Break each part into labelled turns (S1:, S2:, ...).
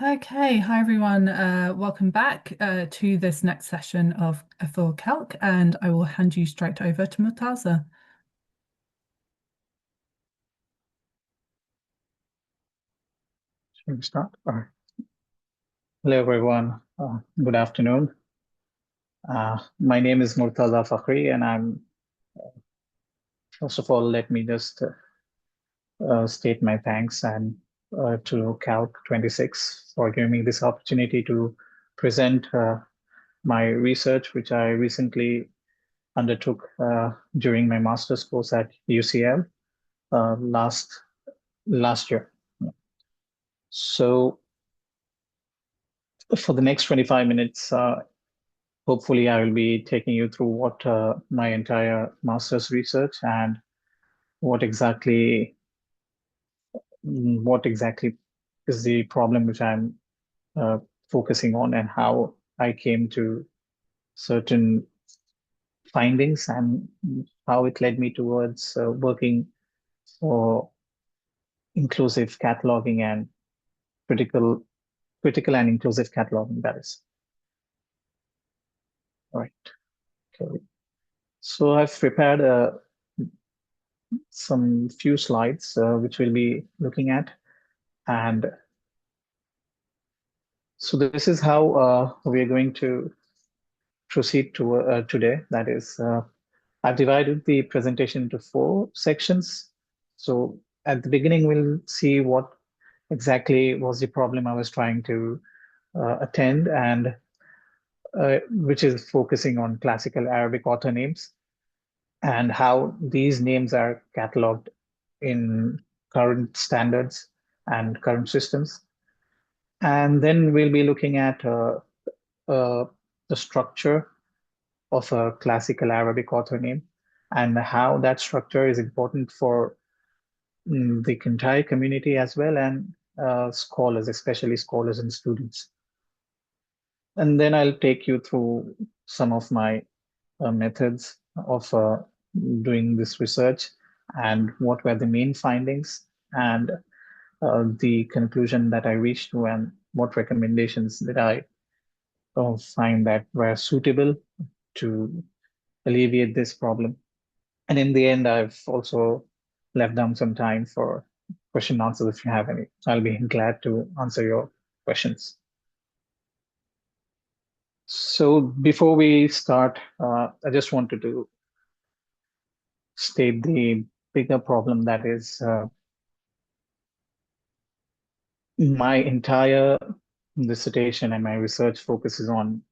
S1: Okay, hi everyone. Welcome back to this next session of Full Calc, and I will hand you straight over to Murtaza.
S2: Shall we start? Hello, everyone. Good afternoon. My name is Murtaza Fakhri, and first of all, let me just state my thanks and to Calc 26 for giving me this opportunity to present my research, which I recently undertook during my master's course at UCL last year. So, for the next 25 minutes, hopefully, I will be taking you through what my entire master's research and what exactly what exactly is the problem which I'm uh, focusing on, and how I came to certain findings, and how it led me towards working for inclusive cataloging and critical critical and inclusive cataloging. That is right. Okay. So I've prepared some few slides which we'll be looking at. And so this is how we're going to proceed to today. That is, I've divided the presentation into four sections. So at the beginning, we'll see what exactly was the problem I was trying to attend, and which is focusing on classical Arabic author names and how these names are cataloged in current standards and current systems. And then we'll be looking at uh, the structure of a classical Arabic author name and how that structure is important for the entire community as well, and scholars, especially scholars and students. And then I'll take you through some of my methods of doing this research, and what were the main findings, and the conclusion that I reached to, and what recommendations did I find that were suitable to alleviate this problem. And in the end, I've also left down some time for question and answers if you have any. I'll be glad to answer your questions. So before we start, I just wanted to state the bigger problem, that is, my entire dissertation and my research focuses on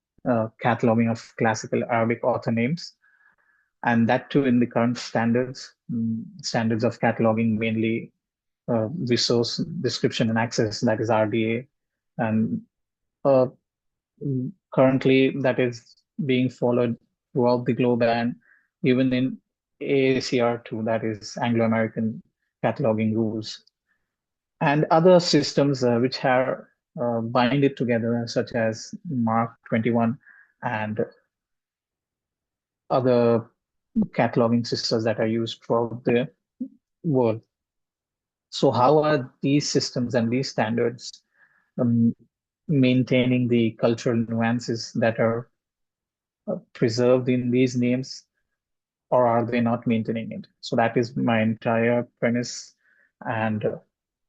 S2: cataloging of classical Arabic author names, and that too in the current standards of cataloging, mainly resource description and access, that is RDA. And uh, currently that is being followed throughout the globe, and even in AACR2, that is Anglo-American cataloging rules, and other systems which are bind it together, such as Mark 21 and other cataloging systems that are used throughout the world. So how are these systems and these standards um, maintaining the cultural nuances that are preserved in these names, or are they not maintaining it? So that is my entire premise and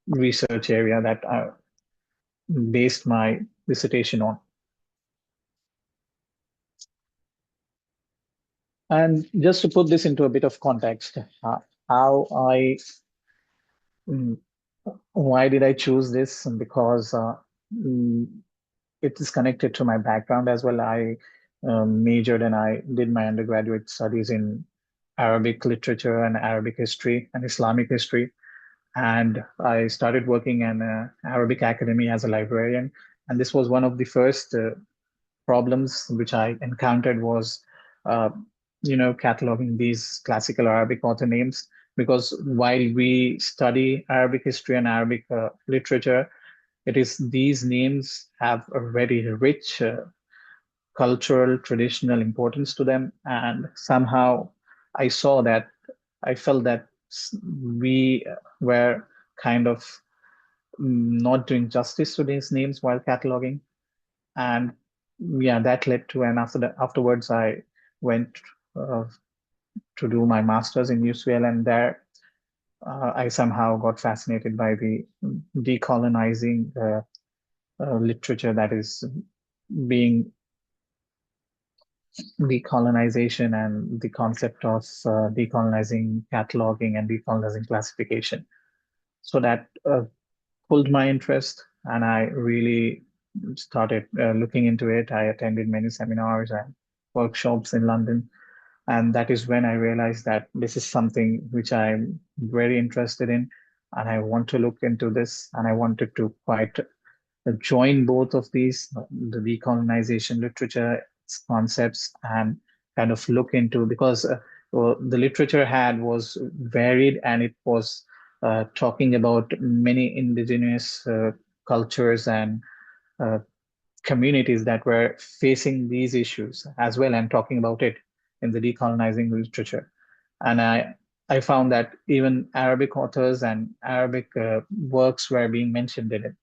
S2: research area that I based my dissertation on. And just to put this into a bit of context, how I mm, why did I choose this? Because mm, it is connected to my background as well. I majored and I did my undergraduate studies in Arabic literature and Arabic history and Islamic history. And I started working in Arabic academy as a librarian. And this was one of the first problems which I encountered, was, uh, cataloging these classical Arabic author names. Because while we study Arabic history and Arabic literature, it is these names have a very rich cultural, traditional importance to them. And somehow I saw that, I felt that we were kind of not doing justice to these names while cataloging. And yeah, that led to, and afterwards I went uh, to do my master's in UCL, and there I somehow got fascinated by the decolonizing literature that is being decolonization and the concept of decolonizing cataloging and decolonizing classification. So that pulled my interest, and I really started looking into it. I attended many seminars and workshops in London, and that is when I realized that this is something which I'm very interested in, and I want to look into this, and I wanted to quite join both of these, the decolonization literature concepts, and kind of look into, because the literature had was varied, and it was talking about many indigenous cultures and uh, communities that were facing these issues as well, and talking about it in the decolonizing literature. And I found that even Arabic authors and Arabic works were being mentioned in it,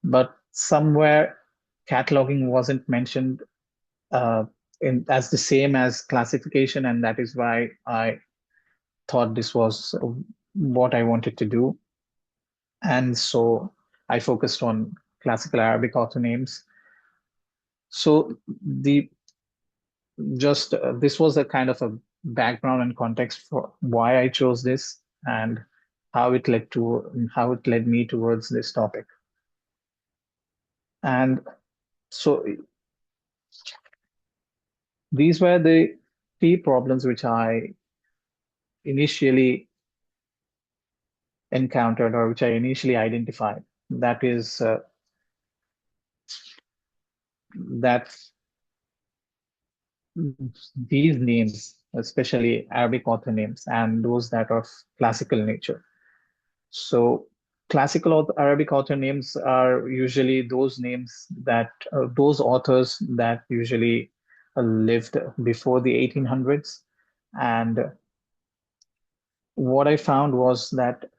S2: but somewhere cataloging wasn't mentioned uh, in as the same as classification, and that is why I thought this was what I wanted to do. And so I focused on classical Arabic author names. So the just this was a kind of a background and context for why I chose this, and how it led me towards this topic. And so these were the key problems which I initially encountered, or which I initially identified. That is that these names, especially Arabic author names and those that are of classical nature. So classical Arabic author names are usually those names that those authors that usually lived before the 1800s. And what I found was that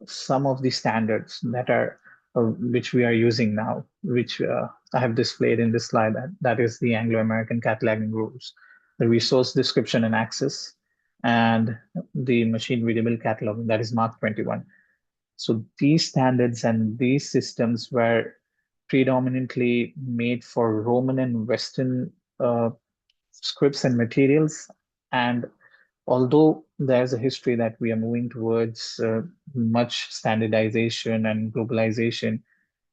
S2: some of the standards that are which we are using now, which I have displayed in this slide, that is the Anglo-American cataloging rules, the resource description and access, and the machine readable cataloging, that is Mark 21. So these standards and these systems were predominantly made for Roman and Western scripts and materials. And although there's a history that we are moving towards much standardization and globalization,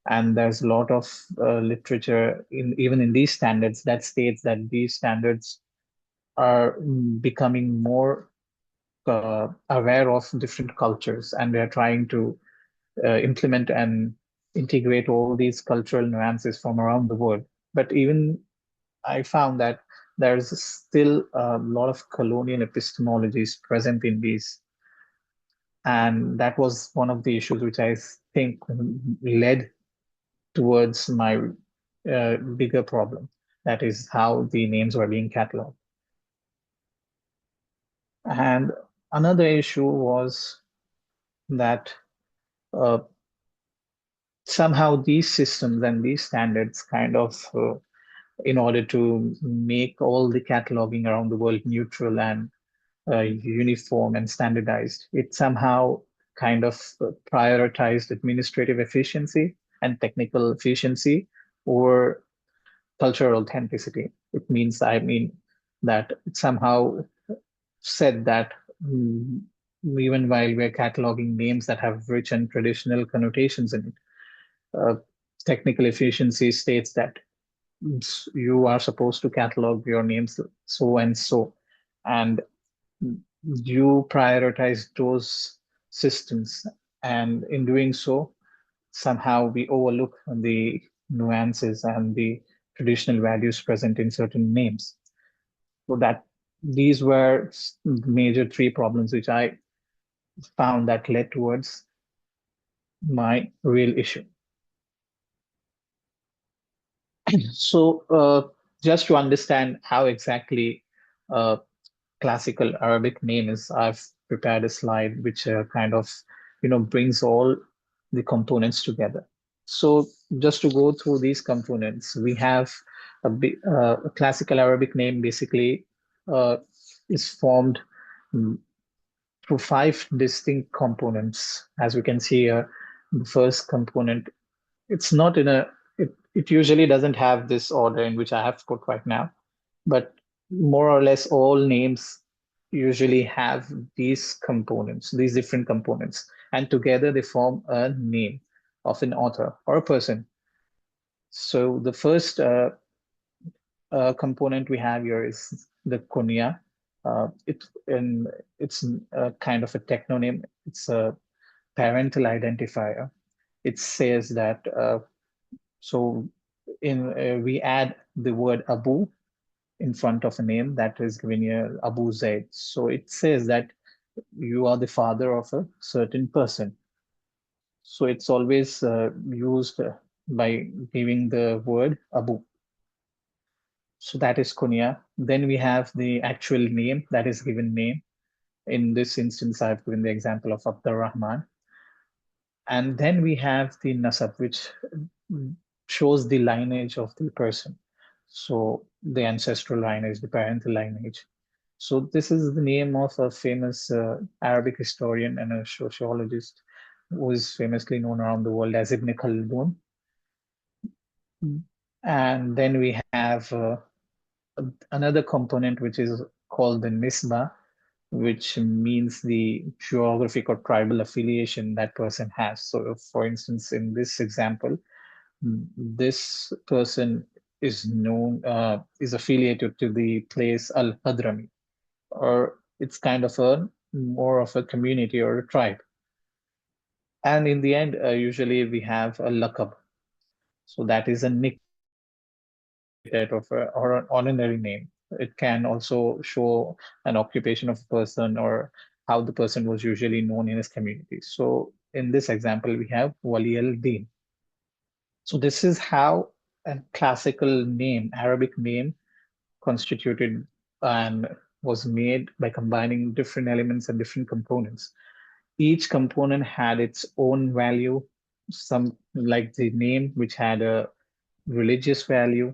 S2: and there's a lot of literature even in these standards that states that these standards are becoming more aware of different cultures, and they're trying to implement and integrate all these cultural nuances from around the world. But even I found that there's still a lot of colonial epistemologies present in these. And that was one of the issues which I think led towards my bigger problem. That is how the names were being cataloged. And another issue was that uh, somehow these systems and these standards kind of in order to make all the cataloging around the world neutral and uniform and standardized, it somehow kind of prioritized administrative efficiency and technical efficiency over cultural authenticity. It means, I mean, that it somehow said that even while we're cataloging names that have rich and traditional connotations in it, technical efficiency states that you are supposed to catalog your names so and so, and you prioritize those systems. And in doing so, somehow we overlook the nuances and the traditional values present in certain names. So that these were the major three problems which I found that led towards my real issue. So just to understand how exactly uh, classical Arabic name is, I've prepared a slide which kind of brings all the components together. So just to go through these components, we have a classical Arabic name basically uh, is formed mm, through five distinct components. As we can see here, the first component, it's not in a, it usually doesn't have this order in which I have put right now, but more or less all names usually have these components, these different components, and together they form a name of an author or a person. So the first component we have here is the kunya. It's a kind of a technonym. It's a parental identifier. It says that so in we add the word Abu in front of a name that is given here, Abu Zaid. So it says that you are the father of a certain person. So it's always used by giving the word Abu. So that is kunya. Then we have the actual name, that is given name. In this instance, I've given the example of Abdur Rahman. And then we have the nasab, which shows the lineage of the person. So the ancestral lineage, the parental lineage. So this is the name of a famous Arabic historian and a sociologist who is famously known around the world as Ibn Khaldun. And then we have another component which is called the Nisba, which means the geographic or tribal affiliation that person has. So, for instance, in this example, this person is known, is affiliated to the place Al Hadrami, or it's kind of a more of a community or a tribe. And in the end, usually we have a laqab. So that is a nickname epithet of or an honorary name. It can also show an occupation of a person or how the person was usually known in his community. So in this example, we have Wali al-Din. So this is how a classical name, Arabic name, constituted and was made by combining different elements and different components. Each component had its own value, some like the name, which had a religious value,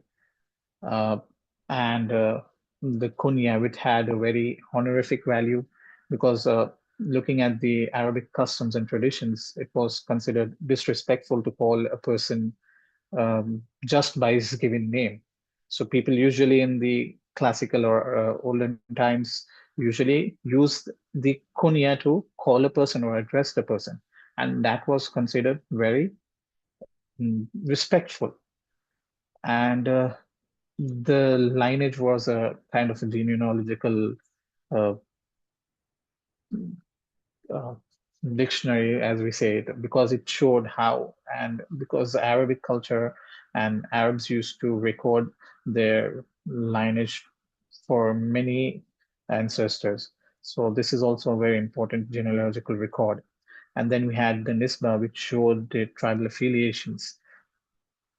S2: uh, and the kunya, which had a very honorific value, because looking at the Arabic customs and traditions, it was considered disrespectful to call a person just by his given name. So people usually in the classical or olden times usually used the kunya to call a person or address the person, and that was considered very respectful. And the lineage was a kind of a genealogical uh, uh, dictionary, as we say it, because it showed how, and because Arabic culture and Arabs used to record their lineage for many ancestors. So this is also a very important genealogical record. And then we had the Nisba, which showed the tribal affiliations.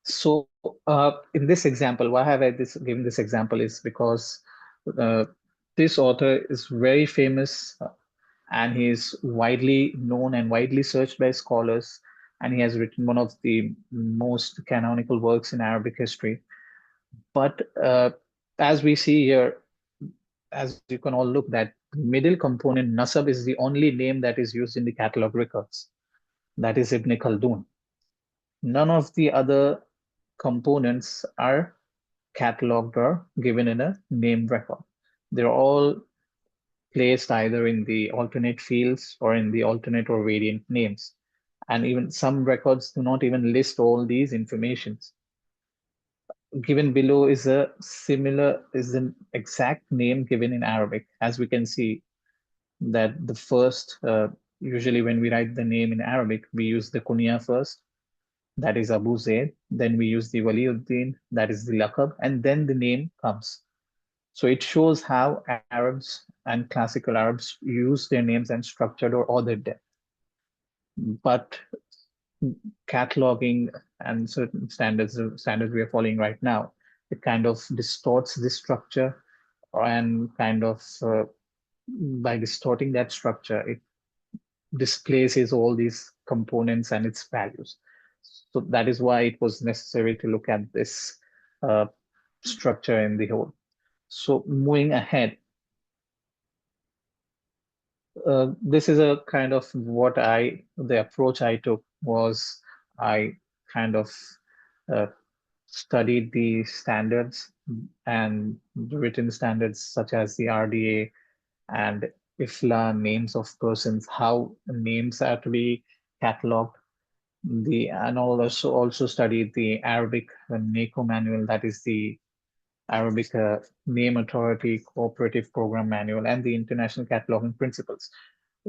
S2: So in this example, why have I given this example is because uh, this author is very famous and he is widely known and widely searched by scholars, and he has written one of the most canonical works in Arabic history. But as we see here, as you can all look, that middle component Nasab is the only name that is used in the catalog records. That is Ibn Khaldun. None of the other components are cataloged or given in a name record. They're all placed either in the alternate fields or in the alternate or variant names. And even some records do not even list all these informations. Given below is is an exact name given in Arabic. As we can see that the first, usually when we write the name in Arabic, we use the kunya first, that is Abu Zaid. Then we use the Waliuddin, that is the laqab, and then the name comes. So it shows how Arabs and classical Arabs use their names and structured or ordered them. But cataloging and certain standards we are following right now, it kind of distorts the structure and kind of by distorting that structure, it displaces all these components and its values. So that is why it was necessary to look at this uh, structure in the whole. So moving ahead, this is a kind of the approach I took was I kind of uh, studied the standards and the written standards such as the RDA and IFLA, names of persons, how names are to be cataloged. And also studied the Arabic NACO manual, that is the Arabic Name Authority Cooperative Program Manual, and the International Cataloging Principles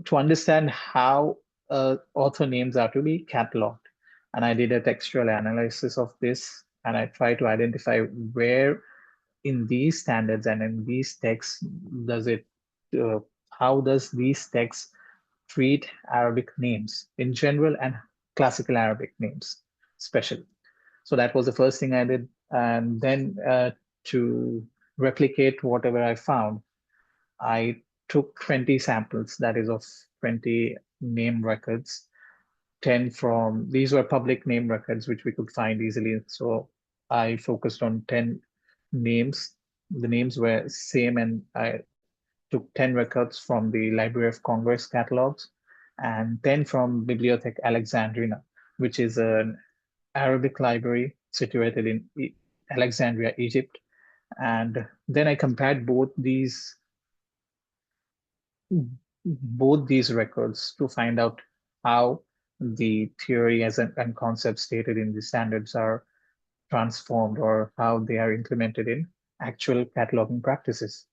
S2: to understand how author names are to be cataloged. And I did a textual analysis of this, and I tried to identify where in these standards and in these texts does it, uh, how does these texts treat Arabic names in general and classical Arabic names especially. So that was the first thing I did. And then to replicate whatever I found, I took 20 samples, that is of 20 name records, 10 from, these were public name records, which we could find easily. So I focused on 10 names. The names were same, and I took 10 records from the Library of Congress catalogs and 10 from Bibliothèque Alexandrina, which is an Arabic library situated in Alexandria, Egypt. And then I compared both these records to find out how the theory and concepts stated in the standards are transformed or how they are implemented in actual cataloging practices.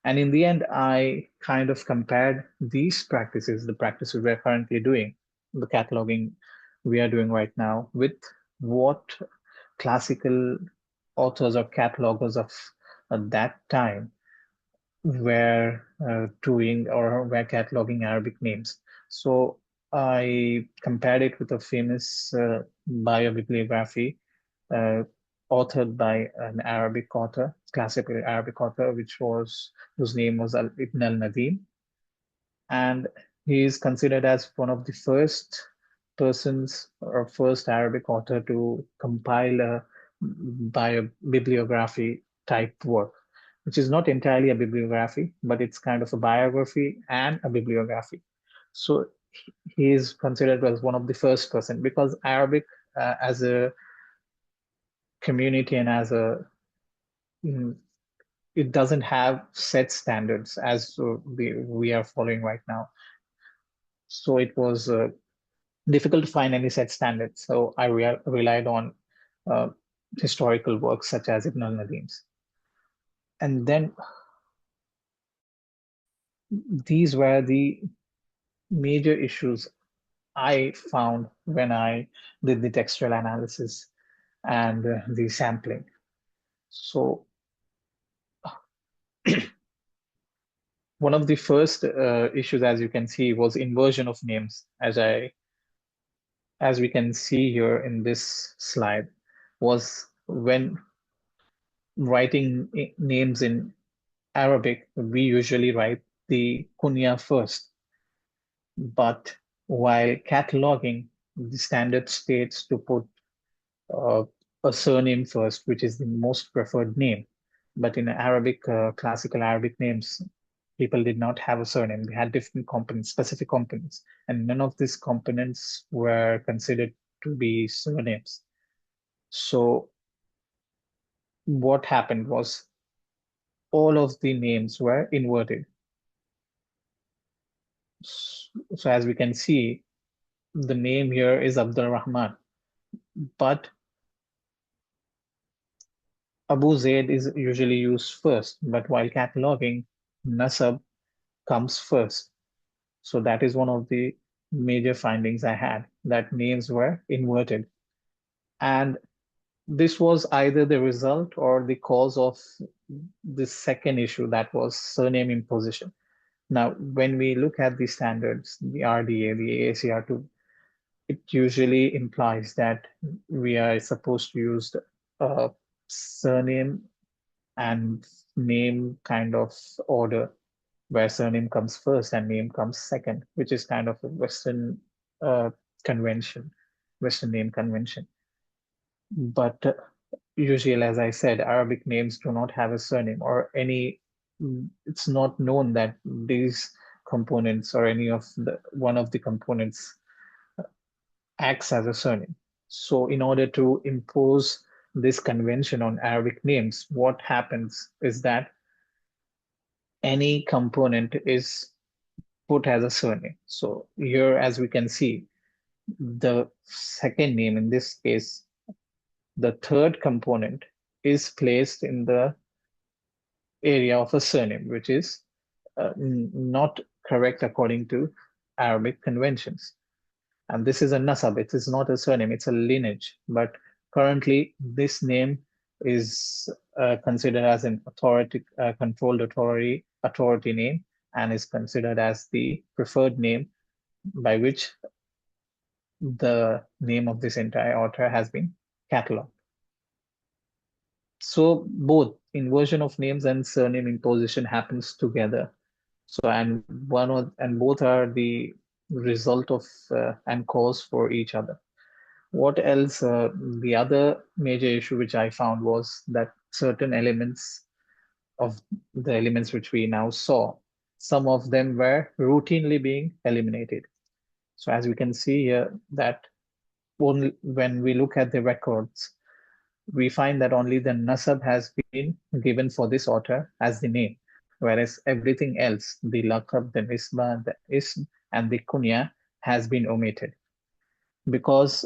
S2: And in the end, I kind of compared these practices, the practices we're currently doing, the cataloging we are doing right now, with what classical authors or catalogers of that time were doing or were cataloging Arabic names. So I compared it with a famous biobibliography uh, authored by an Arabic author, classical Arabic author, whose name was Ibn al-Nadim, and he is considered as one of the first persons or first Arabic author to compile a bibliography type work, which is not entirely a bibliography, but it's kind of a biography and a bibliography. So he is considered as one of the first person because Arabic as a community and as a mm, it doesn't have set standards as we are following right now. So it was difficult to find any set standards. So I relied on uh, historical works such as Ibn al-Nadim's. And then these were the major issues I found when I did the textual analysis and the sampling. So one of the first issues, as you can see, was inversion of names, as we can see here in this slide, was when writing names in Arabic, we usually write the kunya first. But while cataloging, the standard states to put uh, a surname first, which is the most preferred name. But in Arabic, classical Arabic names, people did not have a surname. They had different components, specific components, and none of these components were considered to be surnames. So what happened was all of the names were inverted. So as we can see, the name here is Abdul Rahman, but Abu Zaid is usually used first, but while cataloging, Nasab comes first. So that is one of the major findings I had, that names were inverted. And this was either the result or the cause of the second issue, that was surname imposition. Now, when we look at the standards, the RDA, the AACR2, it usually implies that we are supposed to use a surname and name kind of order, where surname comes first and name comes second, which is kind of a Western uh, convention, Western name convention. But usually, as I said, Arabic names do not have a surname or any, it's not known that these components or any of the one of the components acts as a surname. So in order to impose this convention on Arabic names, what happens is that any component is put as a surname. So here, as we can see, the second name, in this case, the third component is placed in the area of a surname, which is not correct according to Arabic conventions. And this is a nasab, it is not a surname, it's a lineage. But currently, this name is considered as an controlled authority name and is considered as the preferred name by which the name of this entire author has been cataloged. So both inversion of names and surname imposition happens together. So and both are the result of and cause for each other. What else? The other major issue which I found was that certain elements of the elements which we now saw, some of them were routinely being eliminated. So as we can see here, that only when we look at the records, we find that only the nasab has been given for this author as the name, whereas everything else, the laqab, the nisba, the ism, and the kunya, has been omitted because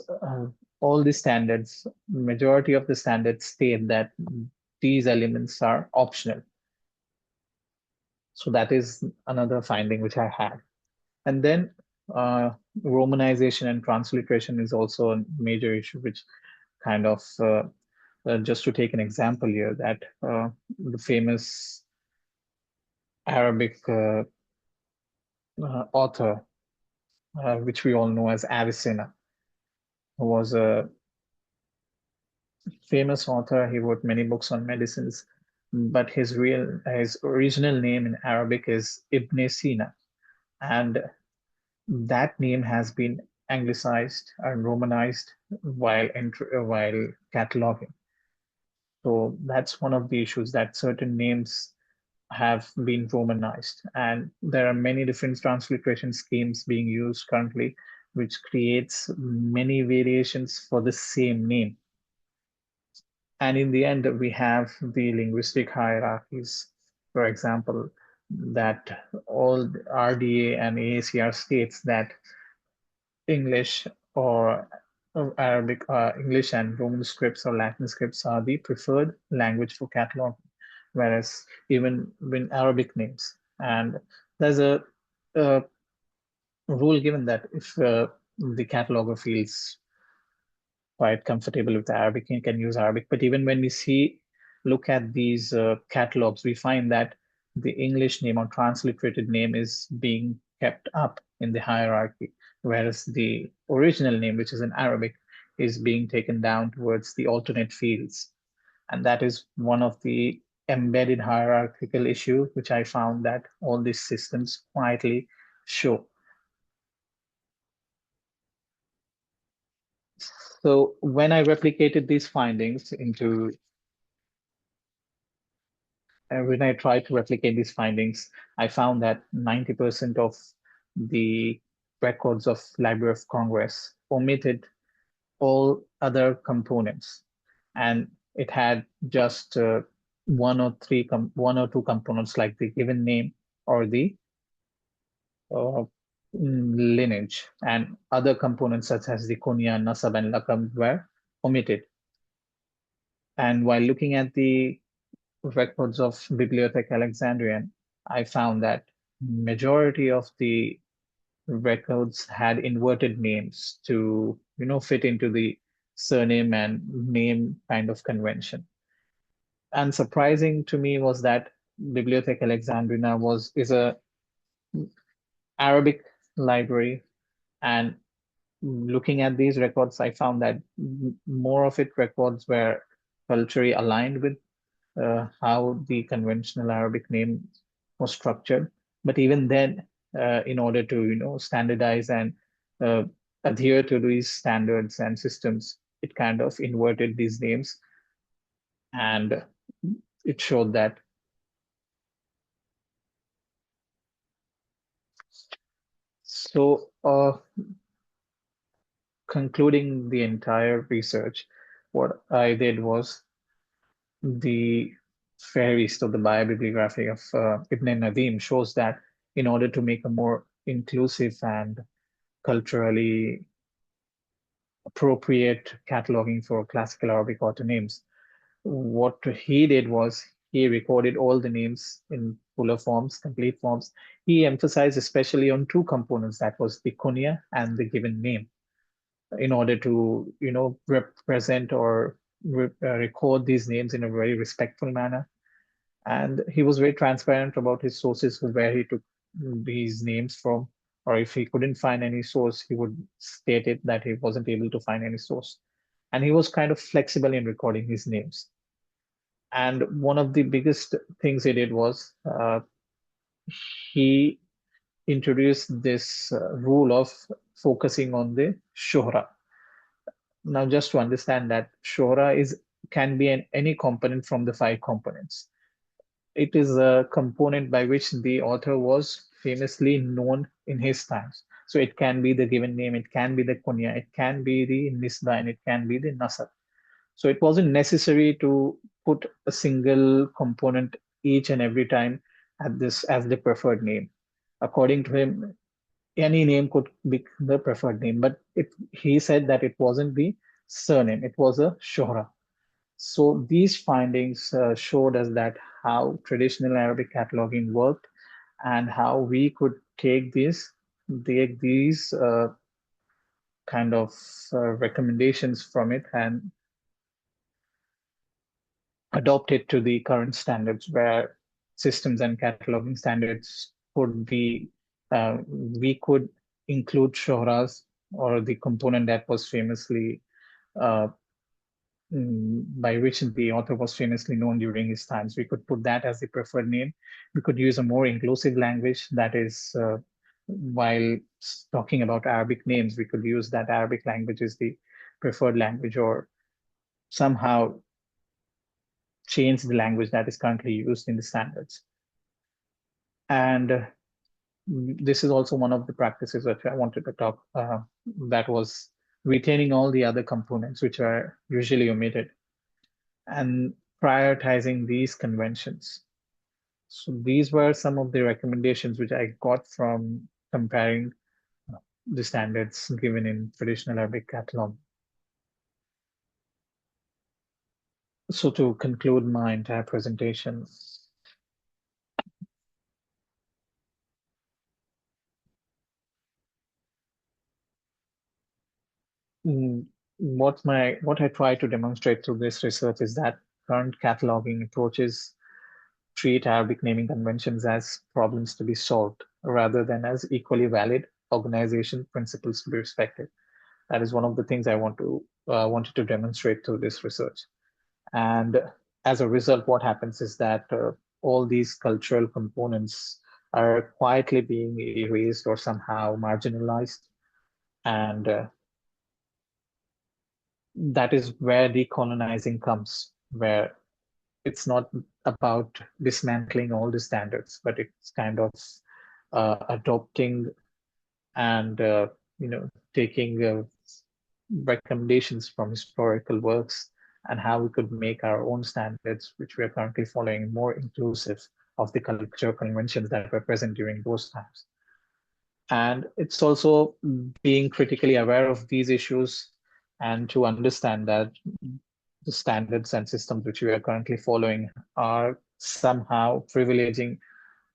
S2: all the standards, majority of the standards state that these elements are optional. So that is another finding which I had. And then Romanization and transliteration is also a major issue, which kind of just to take an example here, that the famous Arabic author, which we all know as Avicenna, who was a famous author. He wrote many books on medicines, but his original name in Arabic is Ibn Sina, and that name has been anglicized and romanized while cataloging. So that's one of the issues, that certain names have been romanized, and there are many different transliteration schemes being used currently, which creates many variations for the same name. And in the end, we have the linguistic hierarchies. For example, that all RDA and AACR states that English or Arabic, English and Roman scripts or Latin scripts are the preferred language for cataloging, whereas even in Arabic names. And there's a rule given that if the cataloger feels quite comfortable with Arabic and can use Arabic. But even when we look at these catalogs, we find that the English name or transliterated name is being kept up in the hierarchy, whereas the original name, which is in Arabic, is being taken down towards the alternate fields. And that is one of the embedded hierarchical issue, which I found that all these systems quietly show. So when I replicated these findings into when I tried to replicate these findings, I found that 90% of the records of Library of Congress omitted all other components, and it had just one or two components like the given name or the uh, lineage, and other components such as the kunya, nasab, and lakab were omitted. And while looking at the records of Bibliotheca Alexandrian, I found that majority of the records had inverted names to, fit into the surname and name kind of convention. And surprising to me was that Bibliotheca Alexandrina is a Arabic library, and looking at these records, I found that more of it records were culturally aligned with how the conventional Arabic name was structured. But even then, in order to standardize and uh, adhere to these standards and systems, it kind of inverted these names, and it showed that. So, concluding the entire research, what I did was the Fehrist of the biobibliography of Ibn Nadim shows that in order to make a more inclusive and culturally appropriate cataloging for classical Arabic author names, what he did was he recorded all the names in fuller forms, complete forms. He emphasized especially on two components, that was the kunya and the given name, in order to, represent or record these names in a very respectful manner. And he was very transparent about his sources, where he took these names from, or if he couldn't find any source, he would state it that he wasn't able to find any source. And he was kind of flexible in recording his names. And one of the biggest things he did was he introduced this rule of focusing on the shuhra. Now, just to understand that shuhra can be any component from the five components. It is a component by which the author was famously known in his times. So it can be the given name, it can be the kunya, it can be the nisba, and it can be the nasab. So it wasn't necessary to put a single component each and every time at this as the preferred name. According to him, any name could be the preferred name, but he said that it wasn't the surname, it was a shohra. So these findings showed us that how traditional Arabic cataloging worked, and how we could take these kind of recommendations from it and adopt it to the current standards, where systems and cataloging standards could be, we could include shohras, or the component that was famously uh, by which the author was famously known during his times. We could put that as the preferred name. We could use a more inclusive language, that is, while talking about Arabic names, we could use that Arabic language as the preferred language, or somehow change the language that is currently used in the standards. And this is also one of the practices that I wanted to talk, that was retaining all the other components which are usually omitted, and prioritizing these conventions. So these were some of the recommendations which I got from comparing the standards given in traditional Arabic catalog. So to conclude my entire presentation, what I try to demonstrate through this research is that current cataloging approaches treat Arabic naming conventions as problems to be solved rather than as equally valid organization principles to be respected. That is one of the things I wanted to demonstrate through this research. And as a result, what happens is that all these cultural components are quietly being erased or somehow marginalized. And that is where decolonizing comes, where it's not about dismantling all the standards, but it's kind of adopting and taking recommendations from historical works, and how we could make our own standards, which we are currently following, more inclusive of the cultural conventions that were present during those times. And it's also being critically aware of these issues, and to understand that the standards and systems which we are currently following are somehow privileging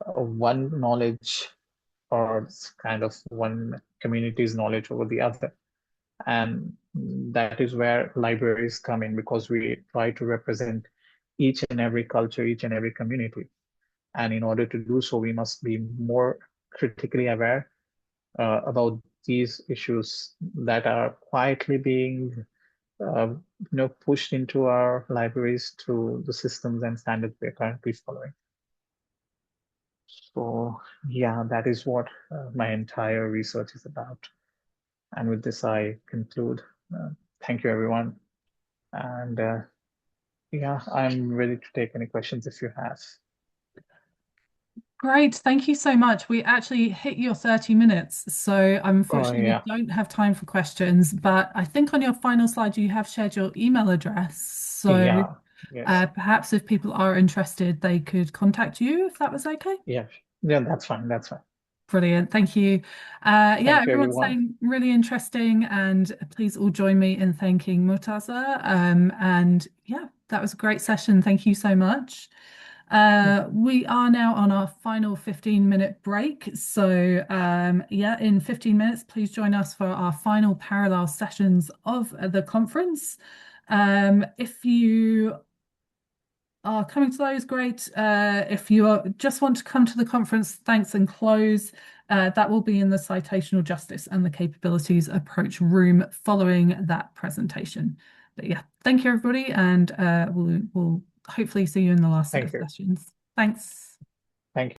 S2: one knowledge, or kind of one community's knowledge over the other. And that is where libraries come in, because we try to represent each and every culture, each and every community. And in order to do so, we must be more critically aware about these issues that are quietly being pushed into our libraries through the systems and standards we're currently following. So yeah, that is what my entire research is about. And with this, I conclude. Uh, Thank you, everyone. And yeah, I'm ready to take any questions if you have.
S1: Great, thank you so much. We actually hit your 30 minutes, so
S2: Oh,
S1: unfortunately we
S2: yeah.
S1: don't have time for questions, but I think on your final slide you have shared your email address. So
S2: Yeah. Yes.
S1: perhaps if people are interested, they could contact you if that was okay.
S2: Yeah. Yeah, that's fine. That's fine.
S1: Brilliant, thank you. Yeah,
S2: Thank you,
S1: everyone's
S2: everyone.
S1: saying really interesting, and please all join me in thanking Murtaza. And yeah, that was a great session. Thank you so much.
S2: Yeah.
S1: We are now on our final 15-minute break. So yeah, in 15 minutes, please join us for our final parallel sessions of the conference. If you are coming to those, great. If you just want to come to the conference, thanks and close. That will be in the Citational Justice and the Capabilities Approach room following that presentation. But yeah, thank you, everybody, and we'll hopefully see you in the last set of
S2: Thank you.
S1: sessions. Thanks.